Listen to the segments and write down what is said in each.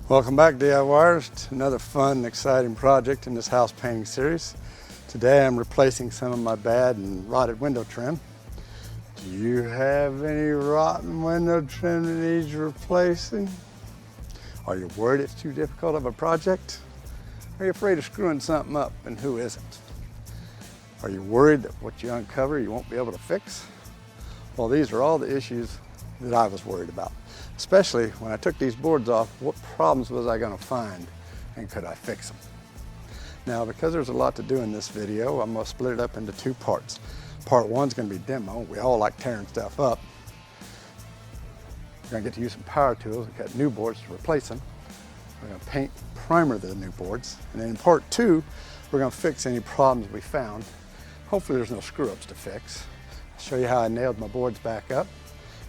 Welcome back, DIYers, to another fun and exciting project in this house painting series. Today I'm replacing some of my bad and rotted window trim. Do you have any rotten window trim that needs replacing? Are you worried it's too difficult of a project? Are you afraid of screwing something up, and who isn't? Are you worried that what you uncover you won't be able to fix? Well, these are all the issues that I was worried about. Especially when I took these boards off, what problems was I going to find and could I fix them? Now, because there's a lot to do in this video, I'm going to split it up into two parts. Part one is going to be demo. We all like tearing stuff up. We're going to get to use some power tools and cut new boards to replace them. We're going to paint primer the new boards. And then in part two, we're going to fix any problems we found. Hopefully there's no screw-ups to fix. I'll show you how I nailed my boards back up.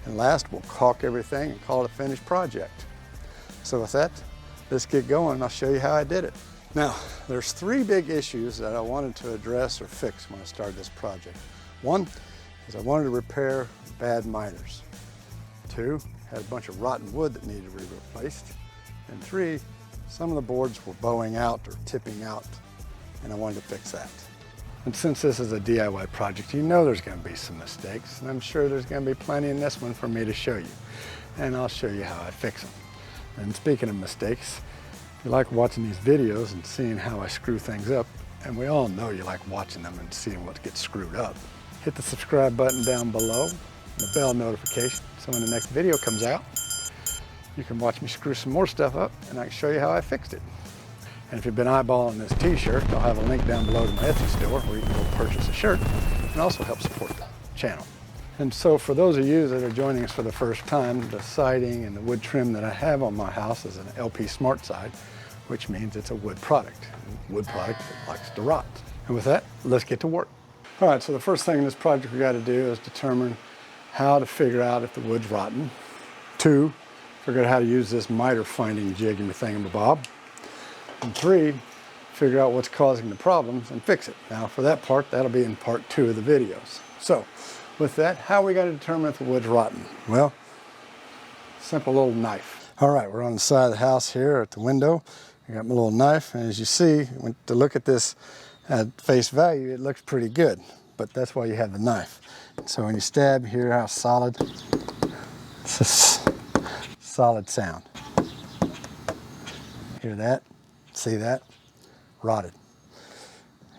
And last, we'll caulk everything and call it a finished project. So with that, let's get going and I'll show you how I did it. Now, there's three big issues that I wanted to address or fix when I started this project. One is I wanted to repair bad miters. Two, had a bunch of rotten wood that needed to be replaced. And three, some of the boards were bowing out or tipping out, and I wanted to fix that. And since this is a DIY project, you know there's going to be some mistakes, and I'm sure there's going to be plenty in this one for me to show you. And I'll show you how I fix them. And speaking of mistakes, if you like watching these videos and seeing how I screw things up, and we all know you like watching them and seeing what gets screwed up, hit the subscribe button down below, and the bell notification, so when the next video comes out, you can watch me screw some more stuff up, and I can show you how I fixed it. And if you've been eyeballing this t-shirt, I'll have a link down below to my Etsy store where you can go purchase a shirt and also help support the channel. And so for those of you that are joining us for the first time, the siding and the wood trim that I have on my house is an LP Smartside, which means it's a wood product. Wood product that likes to rot. And with that, let's get to work. All right, so the first thing in this project we got to do is determine how to figure out if the wood's rotten. Two, figure out how to use this miter finding jig and thingamabob. And three, figure out what's causing the problems and fix it. Now for that part, that'll be in part two of the videos. So with that, how are we going to determine if the wood's rotten? Well, simple little knife. All right, we're on the side of the house here at the window. I got my little knife, and as you see, to look at this at face value, it looks pretty good, but that's why you have the knife. So when you stab, hear how solid, it's a solid sound. Hear that? See that? Rotted.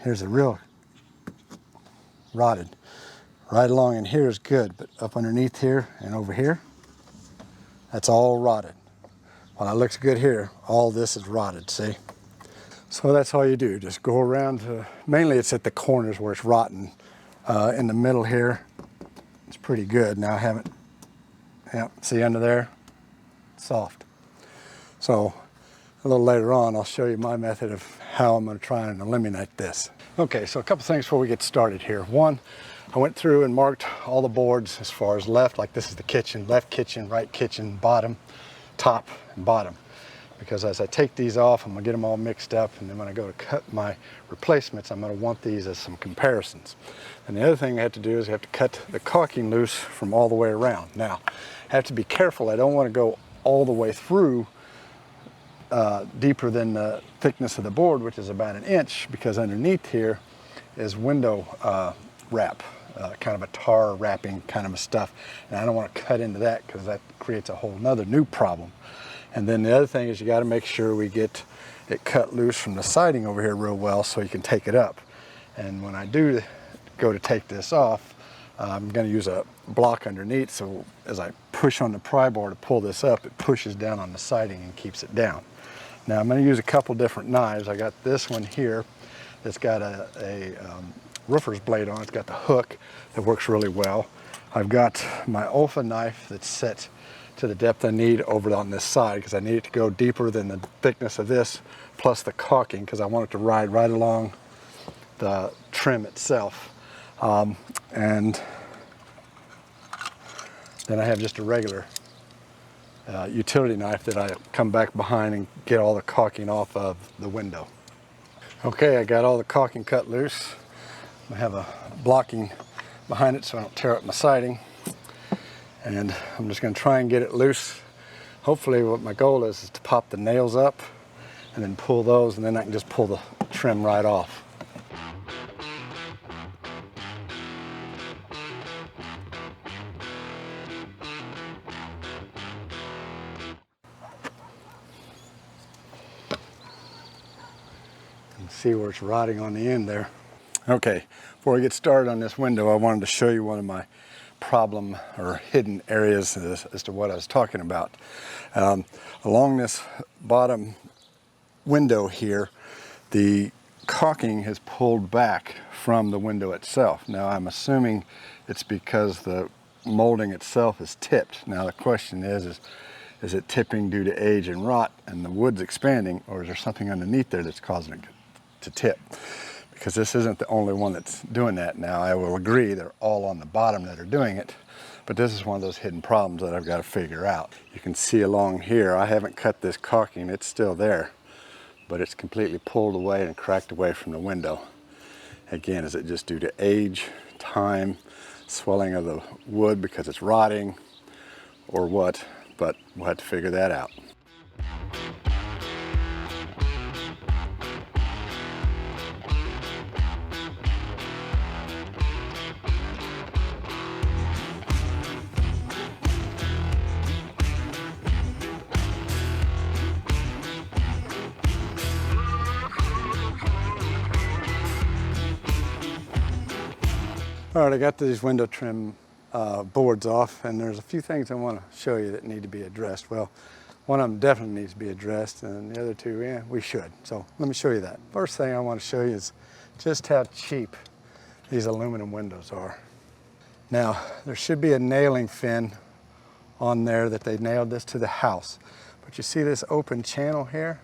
Here's a real rotted. Right along in here is good, but up underneath here and over here, that's all rotted. While it looks good here, all this is rotted, see? So that's all you do, just go around to, mainly it's at the corners where it's rotten. In the middle here, it's pretty good. Now I haven't, yeah, see under there? Soft. So a little later on, I'll show you my method of how I'm going to try and eliminate this. Okay, so a couple things before we get started here. One, I went through and marked all the boards as far as left, like this is the kitchen, left kitchen, right kitchen, bottom, top, and bottom. Because as I take these off, I'm going to get them all mixed up, and then when I go to cut my replacements, I'm going to want these as some comparisons. And the other thing I have to do is I have to cut the caulking loose from all the way around. Now, I have to be careful. I don't want to go all the way through deeper than the thickness of the board, which is about 1 inch, because underneath here is window wrap, kind of a tar wrapping kind of a stuff. And I don't want to cut into that because that creates a whole nother new problem. And then the other thing is you got to make sure we get it cut loose from the siding over here real well so you can take it up. And when I do go to take this off, I'm going to use a block underneath, so as I push on the pry bar to pull this up, it pushes down on the siding and keeps it down. Now I'm going to use a couple different knives. I got this one here that's got a roofer's blade on it. It's got the hook that works really well. I've got my Olfa knife that's set to the depth I need over on this side because I need it to go deeper than the thickness of this plus the caulking because I want it to ride right along the trim itself. And then I have just a regular utility knife that I come back behind and get all the caulking off of the window. Okay, I got all the caulking cut loose. I have a blocking behind it so I don't tear up my siding. And I'm just going to try and get it loose Hopefully what my goal is to pop the nails up and then pull those, and then I can just pull the trim right off. And see where it's rotting on the end there. Okay, before we get started on this window, I wanted to show you one of my problem or hidden areas as to what I was talking about. Along this bottom window here, the caulking has pulled back from the window itself. Now I'm assuming it's because the molding itself is tipped. Now the question is it tipping due to age and rot and the wood's expanding, or is there something underneath there that's causing it to tip? Because this isn't the only one that's doing that. Now I will agree they're all on the bottom that are doing it, but this is one of those hidden problems that I've got to figure out. You can see along here, I haven't cut this caulking, it's still there, but it's completely pulled away and cracked away from the window. Again, is it just due to age, time, swelling of the wood because it's rotting, or what? But we'll have to figure that out. All right, I got these window trim boards off, and there's a few things I want to show you that need to be addressed. Well, one of them definitely needs to be addressed, and the other two, yeah, we should. So let me show you that. First thing I want to show you is just how cheap these aluminum windows are. Now, there should be a nailing fin on there that they nailed this to the house. But you see this open channel here?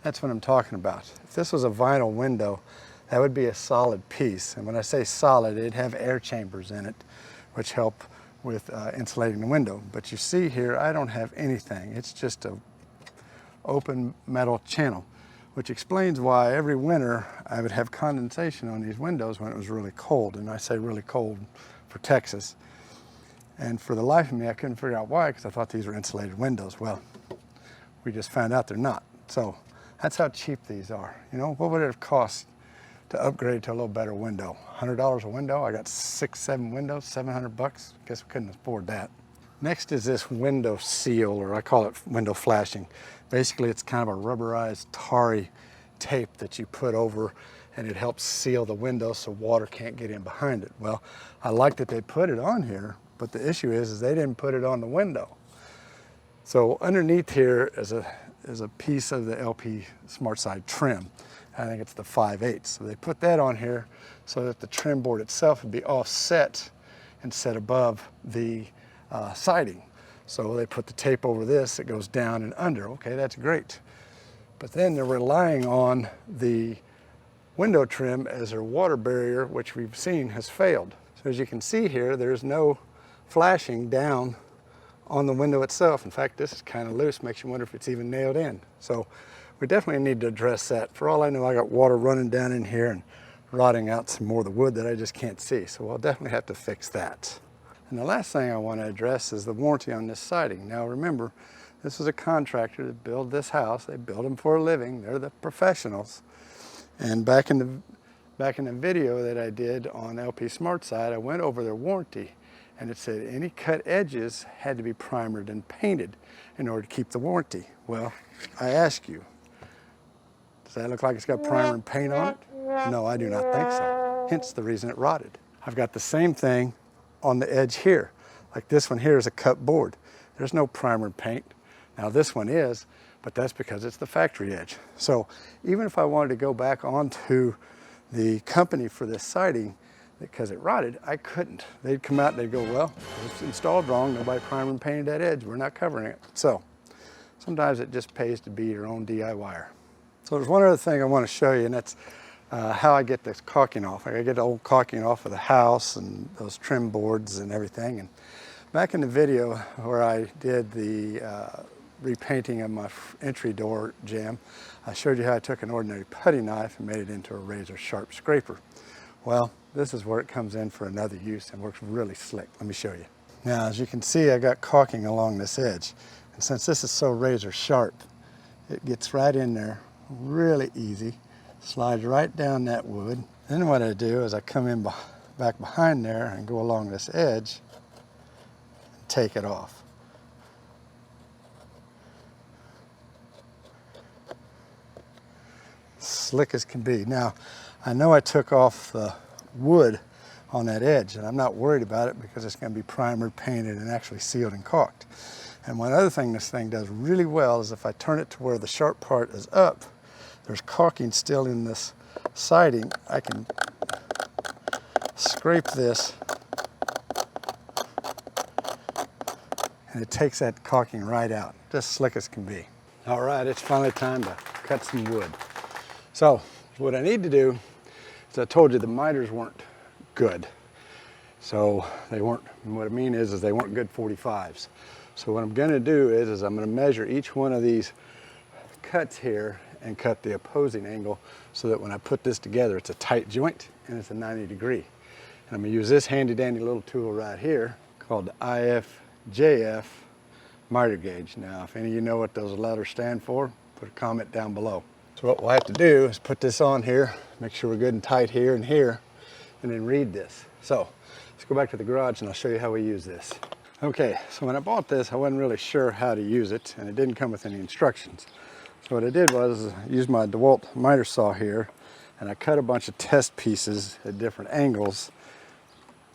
That's what I'm talking about. If this was a vinyl window, that would be a solid piece. And when I say solid, it'd have air chambers in it, which help with insulating the window. But you see here, I don't have anything. It's just a open metal channel, which explains why every winter I would have condensation on these windows when it was really cold. And I say really cold for Texas. And for the life of me, I couldn't figure out why, because I thought these were insulated windows. Well, we just found out they're not. So that's how cheap these are. You know, what would it have cost to upgrade to a little better window? $100 a window. I got 6, 7 windows, 700 bucks. Guess we couldn't afford that. Next is this window seal, or I call it window flashing. Basically, it's kind of a rubberized tarry tape that you put over, and it helps seal the window so water can't get in behind it. Well, I like that they put it on here, but the issue is they didn't put it on the window. So underneath here is a piece of the LP Smartside trim. I think it's the 5/8. So they put that on here so that the trim board itself would be offset and set above the siding. So they put the tape over this, it goes down and under. Okay, that's great. But then they're relying on the window trim as their water barrier, which we've seen has failed. So as you can see here, there's no flashing down on the window itself. In fact, this is kind of loose, makes you wonder if it's even nailed in. So we definitely need to address that. For all I know, I got water running down in here and rotting out some more of the wood that I just can't see. So I'll definitely have to fix that. And the last thing I want to address is the warranty on this siding. Now remember, this is a contractor that built this house. They build them for a living. They're the professionals. And back in the video that I did on LP Smartside, I went over their warranty, and it said any cut edges had to be primered and painted in order to keep the warranty. Well, I ask you, does that look like it's got primer and paint on it? No, I do not think so. Hence the reason it rotted. I've got the same thing on the edge here. Like this one here is a cut board. There's no primer and paint. Now this one is, but that's because it's the factory edge. So even if I wanted to go back onto the company for this siding, because it rotted, I couldn't. They'd come out and they'd go, well, it's installed wrong. Nobody primer and painted that edge. We're not covering it. So sometimes it just pays to be your own DIYer. So there's one other thing I want to show you, and that's how I get this caulking off. I get the old caulking off of the house and those trim boards and everything. And back in the video where I did the repainting of my entry door jamb, I showed you how I took an ordinary putty knife and made it into a razor sharp scraper. Well, this is where it comes in for another use and works really slick. Let me show you. Now, as you can see, I got caulking along this edge. And since this is so razor sharp, it gets right in there really easy, slides right down that wood. Then what I do is I come in back behind there and go along this edge and take it off. Slick as can be. Now, I know I took off the wood on that edge, and I'm not worried about it because it's going to be primered, painted, and actually sealed and caulked. And one other thing this thing does really well is if I turn it to where the sharp part is up, there's caulking still in this siding. I can scrape this, and it takes that caulking right out, just slick as can be. All right, it's finally time to cut some wood. So what I need to do is, I told you the miters weren't good. So they weren't, what I mean is they weren't good 45s. So what I'm gonna do is I'm gonna measure each one of these cuts here and cut the opposing angle so that when I put this together, it's a tight joint and it's a 90 degree. And I'm gonna use this handy dandy little tool right here called the IFJF miter gauge. Now, if any of you know what those letters stand for, put a comment down below. So what we'll have to do is put this on here, make sure we're good and tight here and here, and then read this. So let's go back to the garage and I'll show you how we use this. Okay, so when I bought this, I wasn't really sure how to use it, and it didn't come with any instructions. So what I did was I used my Dewalt Miter Saw here, and I cut a bunch of test pieces at different angles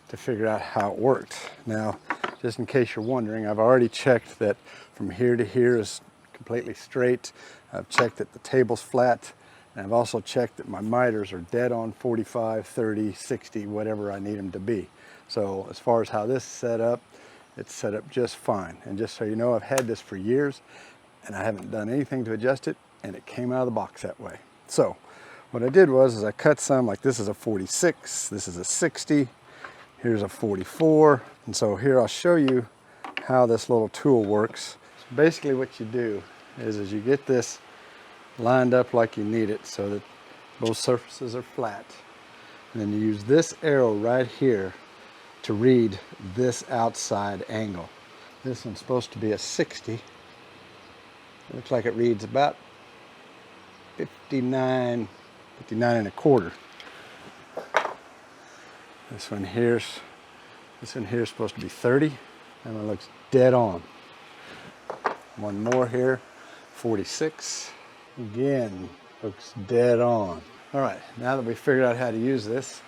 to figure out how it worked. Now, just in case you're wondering, I've already checked that from here to here is completely straight. I've checked that the table's flat, and I've also checked that my miters are dead on 45, 30, 60, whatever I need them to be. So as far as how this is set up, it's set up just fine. And just so you know, I've had this for years and I haven't done anything to adjust it, and it came out of the box that way. So what I did was I cut some, like this is a 46, this is a 60, here's a 44. And so here I'll show you how this little tool works. So basically what you do is you get this lined up like you need it so that both surfaces are flat. And then you use this arrow right here to read this outside angle. This one's supposed to be a 60. It looks like it reads about 59 and a quarter. This one here's supposed to be 30, and it looks dead on. One more here, 46. Again, looks dead on. All right, now that we figured out how to use this,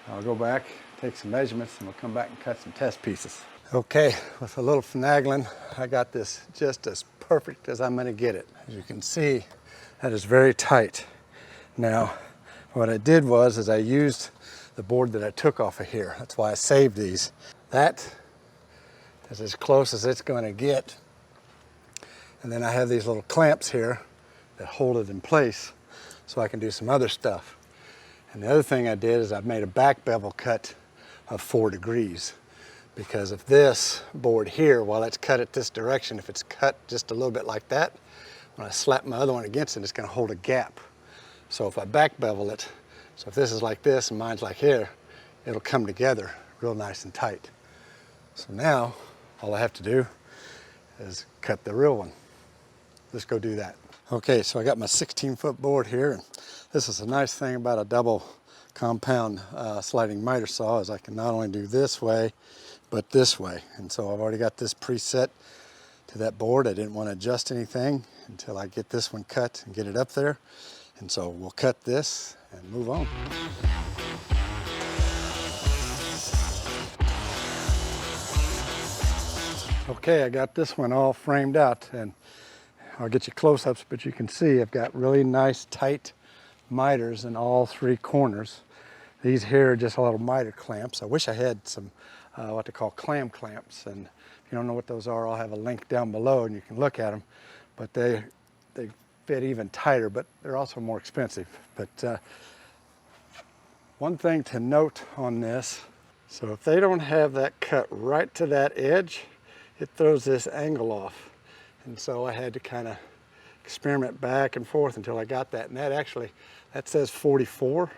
I'll go back, take some measurements, and we'll come back and cut some test pieces. Okay, with a little finagling, I got this just as perfect as I'm gonna get it. As you can see, that is very tight. Now, what I did was I used the board that I took off of here. That's why I saved these. That is as close as it's gonna get. And then I have these little clamps here that hold it in place so I can do some other stuff. And the other thing I did is I made a back bevel cut of 4 degrees, because if this board here, while it's cut at this direction, if it's cut just a little bit like that, when I slap my other one against it, it's going to hold a gap. So if I back bevel it, so if this is like this and mine's like here, it'll come together real nice and tight. So now all I have to do is cut the real one. Let's go do that. Okay, so I got my 16-foot board here, and this is a nice thing about a double compound sliding miter saw, is I can not only do this way, but this way. And so I've already got this preset to that board. I didn't want to adjust anything until I get this one cut and get it up there. And so we'll cut this and move on. Okay, I got this one all framed out, and I'll get you close-ups, but you can see I've got really nice tight miters in all 3 corners. These here are just little miter clamps. I wish I had some what they call clam clamps, and if you don't know what those are, I'll have a link down below and you can look at them. But they fit even tighter, but they're also more expensive. But one thing to note on this, so if they don't have that cut right to that edge, it throws this angle off. And so I had to kind of experiment back and forth until I got that. And that says 44,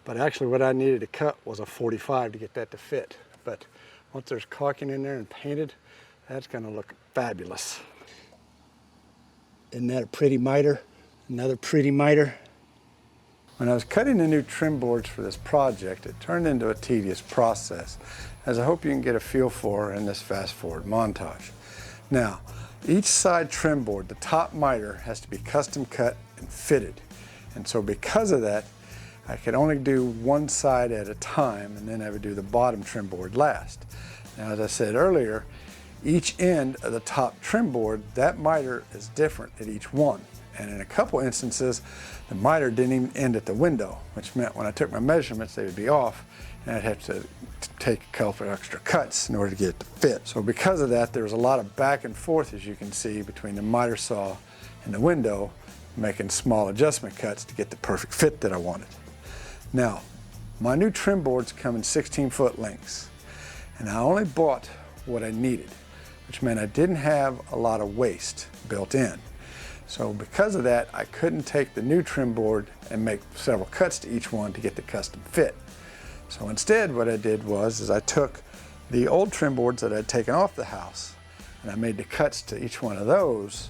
but actually what I needed to cut was a 45 to get that to fit. But once there's caulking in there and painted, that's gonna look fabulous. Isn't that a pretty miter? Another pretty miter. When I was cutting the new trim boards for this project, it turned into a tedious process, as I hope you can get a feel for in this fast forward montage. Now, each side trim board, the top miter, has to be custom cut and fitted. And so because of that, I could only do one side at a time, and then I would do the bottom trim board last. Now, as I said earlier, each end of the top trim board, that miter is different at each one. And in a couple instances, the miter didn't even end at the window, which meant when I took my measurements, they would be off, and I'd have to take a couple extra cuts in order to get it to fit. So because of that, there was a lot of back and forth, as you can see, between the miter saw and the window, making small adjustment cuts to get the perfect fit that I wanted. Now, my new trim boards come in 16-foot lengths, and I only bought what I needed, which meant I didn't have a lot of waste built in. So because of that, I couldn't take the new trim board and make several cuts to each one to get the custom fit. So instead, what I did was I took the old trim boards that I'd taken off the house, and I made the cuts to each one of those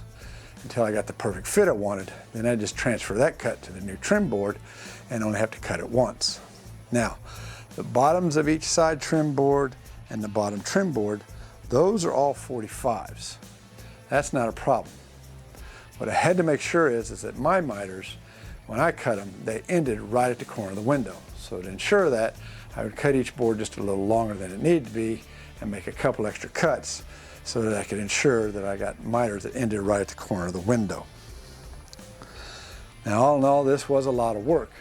until I got the perfect fit I wanted. Then I just transfer that cut to the new trim board and only have to cut it once. Now, the bottoms of each side trim board and the bottom trim board, those are all 45s. That's not a problem. What I had to make sure is that my miters, when I cut them, they ended right at the corner of the window. So to ensure that, I would cut each board just a little longer than it needed to be and make a couple extra cuts so that I could ensure that I got miters that ended right at the corner of the window. Now, all in all, this was a lot of work,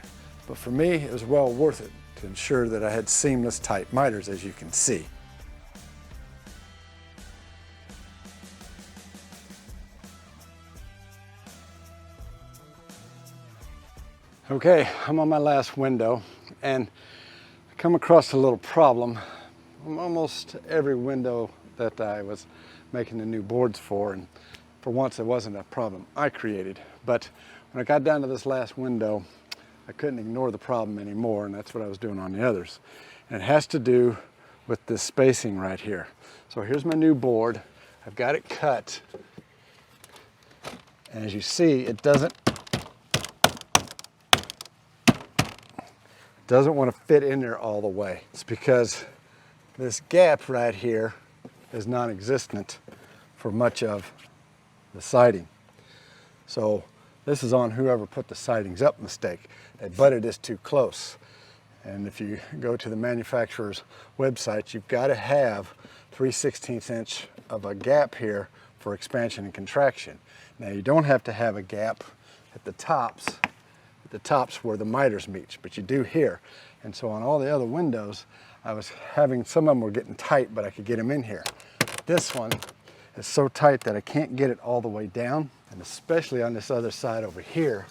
but for me, it was well worth it to ensure that I had seamless, tight miters, as you can see. Okay, I'm on my last window, and I come across a little problem. Almost every window that I was making the new boards for, and for once it wasn't a problem I created. But when I got down to this last window, I couldn't ignore the problem anymore, and that's what I was doing on the others. And it has to do with this spacing right here. So here's my new board. I've got it cut, and as you see, it doesn't want to fit in there all the way. It's because this gap right here is non-existent for much of the siding. So this is on whoever put the sidings up mistake. They butted this too close. And if you go to the manufacturer's website, you've got to have 3/16 inch of a gap here for expansion and contraction. Now, you don't have to have a gap at the tops where the miters meet, but you do here. And so on all the other windows, I was having, some of them were getting tight, but I could get them in here. This one is so tight that I can't get it all the way down, and especially on this other side over here,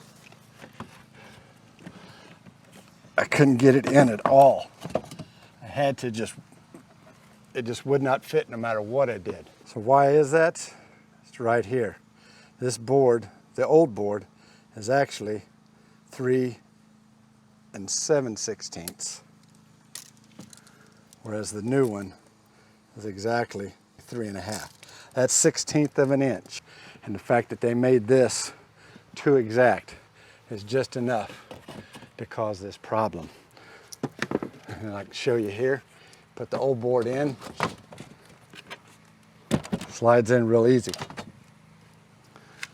I couldn't get it in at all. I had to it just would not fit no matter what I did. So why is that? It's right here. This board, the old board, is actually 3 7/16, whereas the new one is exactly 3 1/2. That's 1/16 of an inch. And the fact that they made this too exact is just enough to cause this problem. And I can show you here, put the old board in, slides in real easy.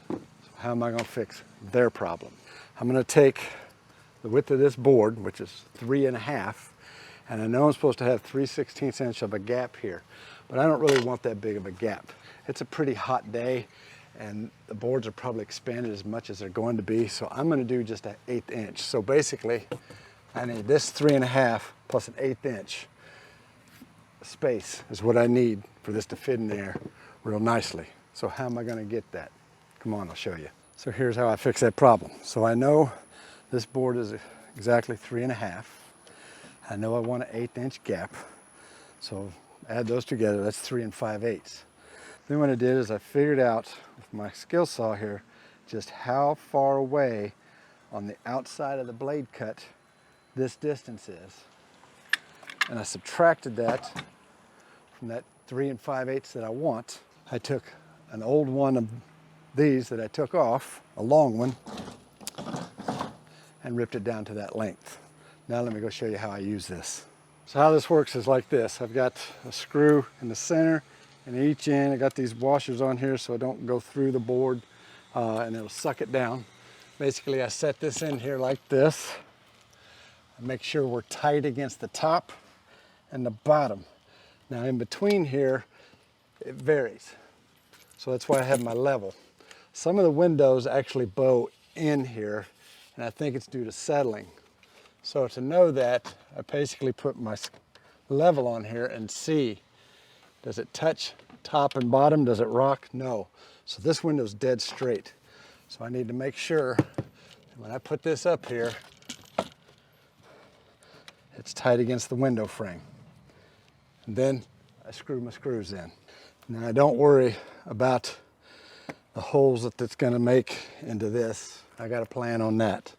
So how am I going to fix their problem? I'm going to take the width of this board, which is 3 1/2, and I know I'm supposed to have 3/16 inch of a gap here, but I don't really want that big of a gap. It's a pretty hot day, and the boards are probably expanded as much as they're going to be, so I'm going to do just an 1/8 inch. So basically, I need this 3 1/2 plus an 1/8 inch space is what I need for this to fit in there real nicely. So how am I going to get that? Come on, I'll show you. So here's how I fix that problem. So I know this board is exactly 3 1/2. I know I want an 1/8 inch gap. So add those together, that's 3 5/8. Then what I did is I figured out with my skill saw here just how far away on the outside of the blade cut this distance is. And I subtracted that from that 3 5/8 that I want. I took an old one these that I took off, a long one, and ripped it down to that length. Now let me go show you how I use this. So how this works is like this. I've got a screw in the center, and each end I got these washers on here so I don't go through the board and it'll suck it down. Basically I set this in here like this. I make sure we're tight against the top and the bottom. Now in between here, it varies. So that's why I have my level. Some of the windows actually bow in here, and I think it's due to settling. So to know that, I basically put my level on here and see, does it touch top and bottom? Does it rock? No. So this window's dead straight. So I need to make sure when I put this up here, it's tight against the window frame. And then I screw my screws in. Now don't worry about the holes that it's going to make into this. I got a plan on that.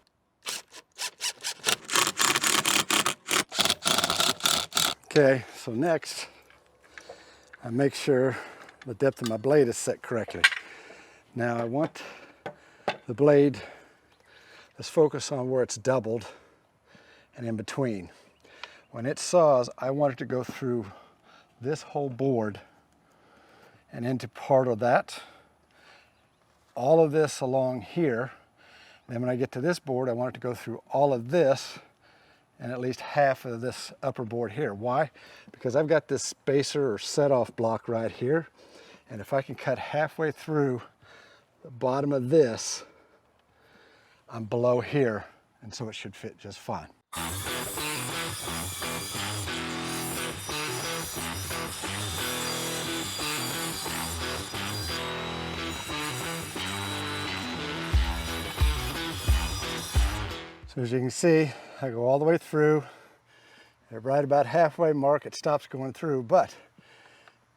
Okay, so next I make sure the depth of my blade is set correctly. Now I want the blade, let's focus on where it's doubled and in between. When it saws, I want it to go through this whole board and into part of that, all of this along here. Then when I get to this board, I want it to go through all of this and at least half of this upper board here. Why? Because I've got this spacer or set-off block right here, and if I can cut halfway through the bottom of this, I'm below here, and so it should fit just fine. So as you can see, I go all the way through. At right about halfway mark, it stops going through, but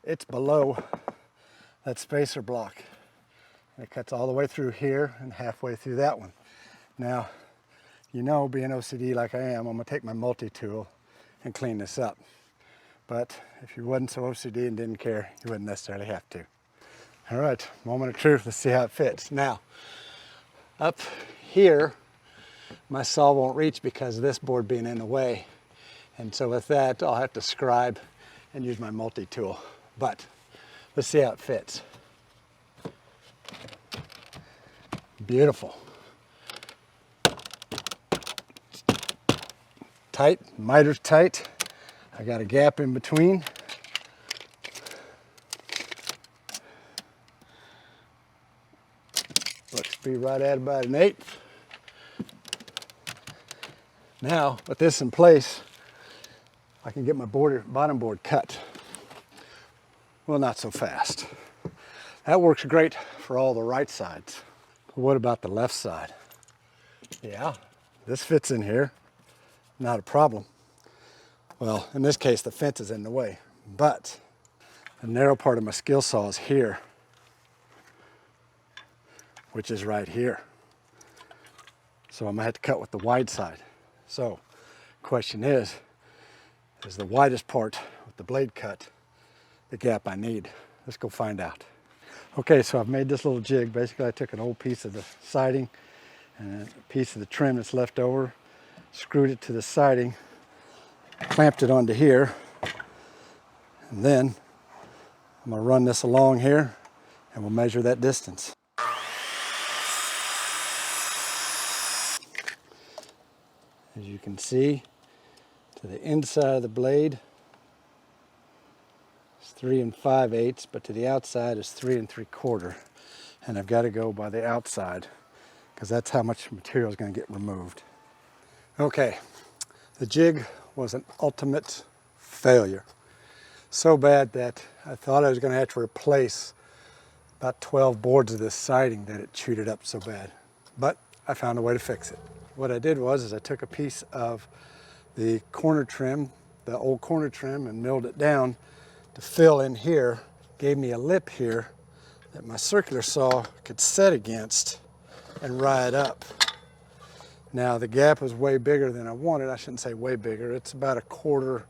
it's below that spacer block. And it cuts all the way through here and halfway through that one. Now, you know, being OCD like I am, I'm gonna take my multi-tool and clean this up. But if you wasn't so OCD and didn't care, you wouldn't necessarily have to. All right, moment of truth, let's see how it fits. Now, up here, my saw won't reach because of this board being in the way. And so with that, I'll have to scribe and use my multi-tool. But let's see how it fits. Beautiful. Tight, miter's tight. I got a gap in between. Looks to be right at about 1/8. Now, with this in place, I can get my bottom board cut. Well, not so fast. That works great for all the right sides. But what about the left side? Yeah, this fits in here, not a problem. Well, in this case, the fence is in the way, but the narrow part of my skill saw is here, which is right here. So I'm gonna have to cut with the wide side. So, question is the widest part with the blade cut the gap I need? Let's go find out. Okay, so I've made this little jig. Basically, I took an old piece of the siding and a piece of the trim that's left over, screwed it to the siding, clamped it onto here, and then I'm gonna run this along here and we'll measure that distance. As you can see, to the inside of the blade, it's 3 5/8, but to the outside is 3 3/4. And I've got to go by the outside because that's how much material is going to get removed. Okay, the jig was an ultimate failure. So bad that I thought I was going to have to replace about 12 boards of this siding that it chewed it up so bad. But I found a way to fix it. What I did was I took a piece of the corner trim, the old corner trim, and milled it down to fill in here. Gave me a lip here that my circular saw could set against and ride up. Now the gap was way bigger than I wanted. I shouldn't say way bigger. It's about a quarter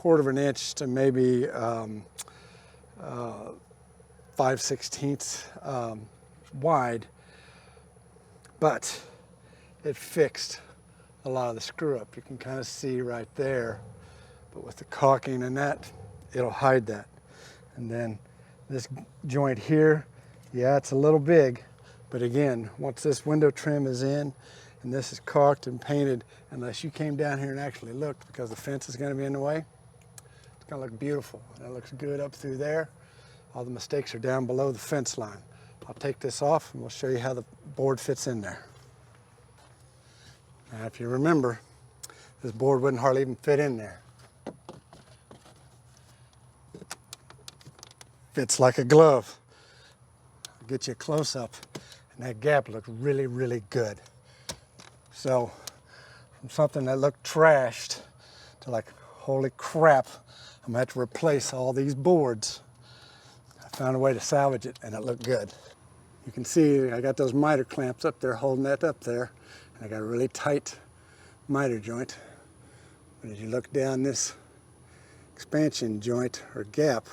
of an inch to maybe 5/16 wide, but it fixed a lot of the screw up. You can kind of see right there, but with the caulking and that, it'll hide that. And then this joint here, yeah, it's a little big, but again, once this window trim is in and this is caulked and painted, unless you came down here and actually looked, because the fence is going to be in the way, it's going to look beautiful. And it looks good up through there. All the mistakes are down below the fence line. I'll take this off and we'll show you how the board fits in there. Now, if you remember, this board wouldn't hardly even fit in there. Fits like a glove. I'll get you a close-up, and that gap looks really, really good. So, from something that looked trashed to like, holy crap, I'm gonna have to replace all these boards. I found a way to salvage it, and it looked good. You can see I got those miter clamps up there holding that up there, and I got a really tight miter joint. But as you look down this expansion joint or gap,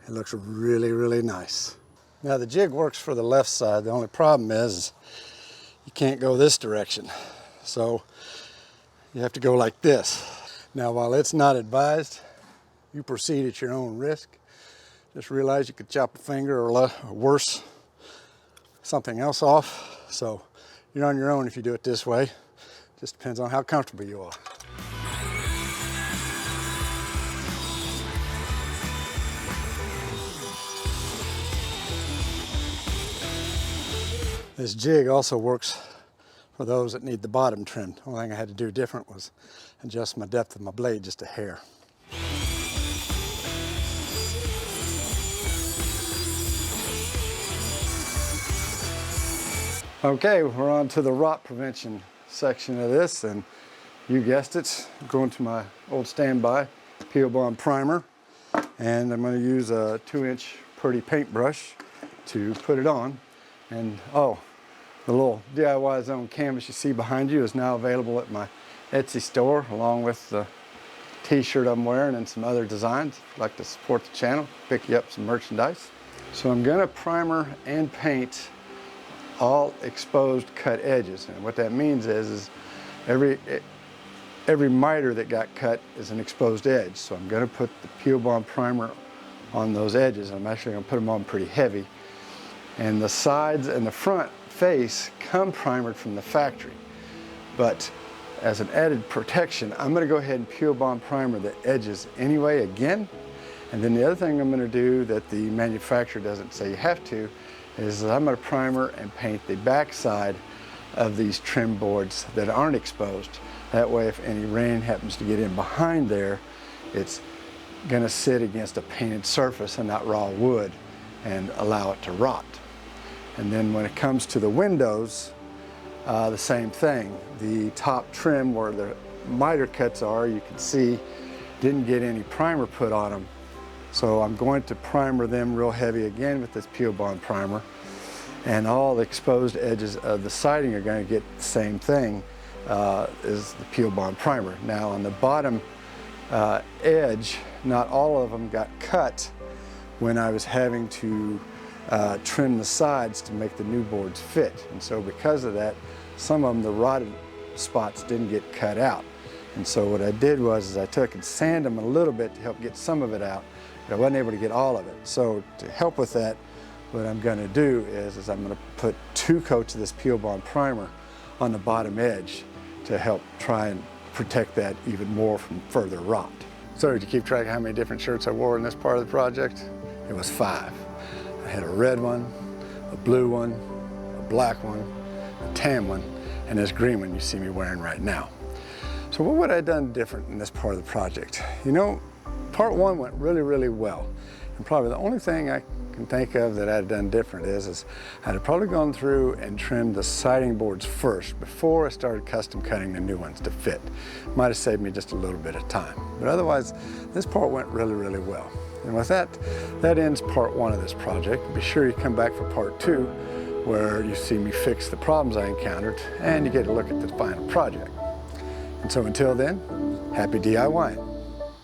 it looks really, really nice. Now the jig works for the left side. The only problem is you can't go this direction. So you have to go like this. Now while it's not advised, you proceed at your own risk. Just realize you could chop a finger or worse, something else off. So you're on your own if you do it this way. Just depends on how comfortable you are. This jig also works for those that need the bottom trimmed. The only thing I had to do different was adjust my depth of my blade just a hair. Okay, we're on to the rot prevention section of this, and you guessed it, going to my old standby Peel Bond primer, and I'm going to use a 2-inch Purdy paintbrush to put it on. And oh, the little DIY Zone canvas you see behind you is now available at my Etsy store, along with the t-shirt I'm wearing and some other designs. If you'd like to support the channel, pick you up some merchandise. So I'm going to primer and paint all exposed cut edges, and what that means is every miter that got cut is an exposed edge. So I'm going to put the Peel Bond primer on those edges. I'm actually going to put them on pretty heavy, and the sides and the front face come primered from the factory, but as an added protection, I'm going to go ahead and Peel Bond primer the edges anyway again. And then the other thing I'm going to do that the manufacturer doesn't say you have to is I'm going to primer and paint the back side of these trim boards that aren't exposed. That way, if any rain happens to get in behind there, it's going to sit against a painted surface and not raw wood and allow it to rot. And then when it comes to the windows, the same thing. The top trim where the miter cuts are, you can see, didn't get any primer put on them. So I'm going to primer them real heavy again with this Peel Bond primer. And all the exposed edges of the siding are going to get the same thing as the Peel Bond primer. Now on the bottom edge, not all of them got cut when I was having to trim the sides to make the new boards fit. And so because of that, some of them, the rotted spots didn't get cut out. And so what I did was I took and sanded them a little bit to help get some of it out, but I wasn't able to get all of it. So to help with that, what I'm going to do is I'm going to put 2 coats of this Peel Bond primer on the bottom edge to help try and protect that even more from further rot. So did you keep track of how many different shirts I wore in this part of the project? It was 5. I had a red one, a blue one, a black one, a tan one, and this green one you see me wearing right now. So what would I have done different in this part of the project? You know, part 1 went really, really well. And probably the only thing I can think of that I'd have done different is I'd have probably gone through and trimmed the siding boards first before I started custom cutting the new ones to fit. Might have saved me just a little bit of time. But otherwise, this part went really, really well. And with that, that ends part 1 of this project. Be sure you come back for part 2, where you see me fix the problems I encountered and you get a look at the final project. And so until then, happy DIYing.